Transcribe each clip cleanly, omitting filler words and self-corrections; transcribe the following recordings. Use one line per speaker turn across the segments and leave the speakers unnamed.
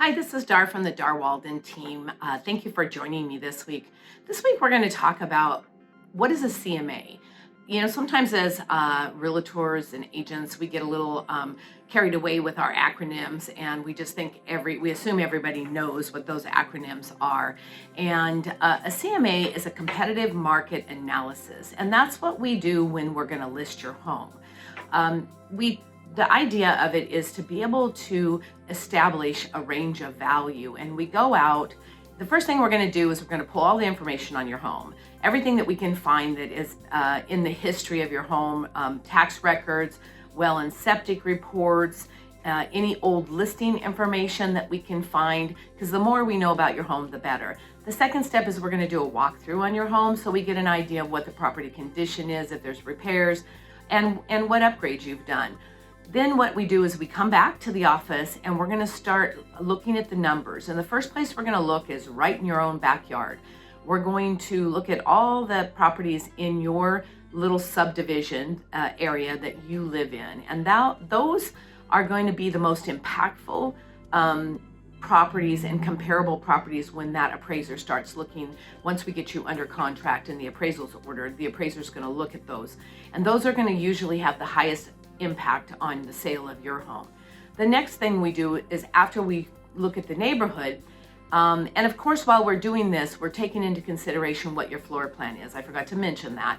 Hi, this is Dar from the Dar Walden team. Thank you for joining me this week. This week we're going to talk about what is a CMA. You know, sometimes as realtors and agents, we get a little carried away with our acronyms, and we just think we assume everybody knows what those acronyms are. And a CMA is a competitive market analysis, and that's what we do when we're going to list your home. The idea of it is to be able to establish a range of value. And we go out, the first thing we're going to do is we're going to pull all the information on your home. Everything that we can find that is in the history of your home, tax records, well and septic reports, any old listing information that we can find, because the more we know about your home, the better. The second step is we're going to do a walkthrough on your home so we get an idea of what the property condition is, if there's repairs, and what upgrades you've done. Then what we do is we come back to the office and we're going to start looking at the numbers. And the first place we're going to look is right in your own backyard. We're going to look at all the properties in your little subdivision area that you live in. And those are going to be the most impactful properties and comparable properties when that appraiser starts looking. Once we get you under contract and the appraisal's ordered, the appraiser's going to look at those. And those are going to usually have the highest impact on the sale of your home. The next thing we do is after we look at the neighborhood, and of course while we're doing this, we're taking into consideration what your floor plan is. I forgot to mention that.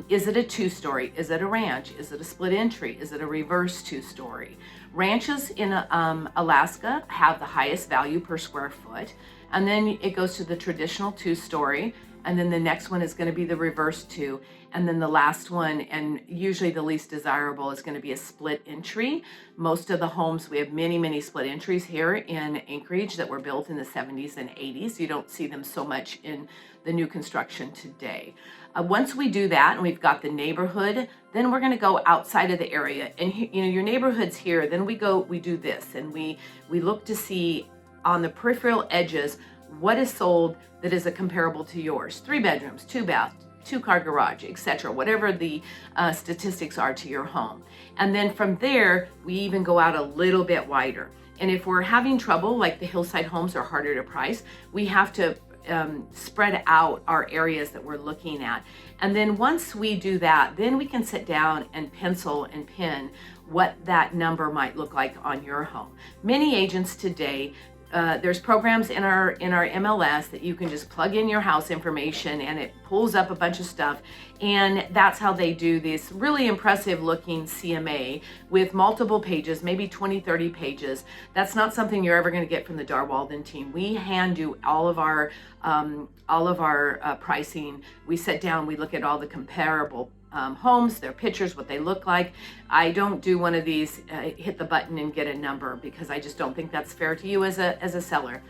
Is it a two-story? Is it a ranch? Is it a split entry? Is it a reverse two-story? Ranches in Alaska have the highest value per square foot, and then it goes to the traditional two-story, and then the next one is going to be the reverse two, and then the last one, and usually the least desirable, is going to be a split entry. Most of the homes, we have many split entries here in Anchorage that were built in the 70s and 80s. You don't see them so much in the new construction today. Once we do that and we've got the neighborhood, then we're going to go outside of the area, and your neighborhood's here. Then we do this, and we look to see on the peripheral edges what is sold that is a comparable to yours. 3 bedrooms, 2 baths, 2-car garage, etc. Whatever the statistics are to your home. And then from there, we even go out a little bit wider. And if we're having trouble, like the hillside homes are harder to price, we have to spread out our areas that we're looking at. And then once we do that, then we can sit down and pencil and pen what that number might look like on your home. Many agents today, there's programs in our MLS that you can just plug in your house information and it pulls up a bunch of stuff, and that's how they do this really impressive looking CMA with multiple pages, maybe 20-30 pages. That's not something you're ever going to get from the Dar Walden team. We hand do all of our pricing. We sit down, we look at all the comparable homes, their pictures, what they look like. I don't do one of these hit the button and get a number, because I just don't think that's fair to you as a seller.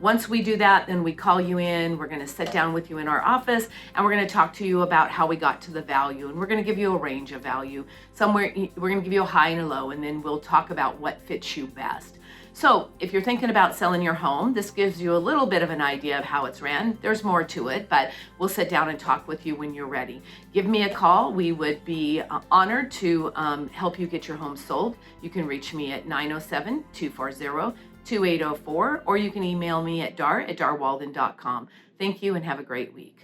Once we do that, then we call you in. We're going to sit down with you in our office, and we're going to talk to you about how we got to the value, and we're going to give you a range of value. Somewhere we're going to give you a high and a low, and then we'll talk about what fits you best. So if you're thinking about selling your home, this gives you a little bit of an idea of how it's ran. There's more to it, but we'll sit down and talk with you when you're ready. Give me a call. We would be honored to help you get your home sold. You can reach me at 907-240-2804, or you can email me at dar@darwalden.com. Thank you and have a great week.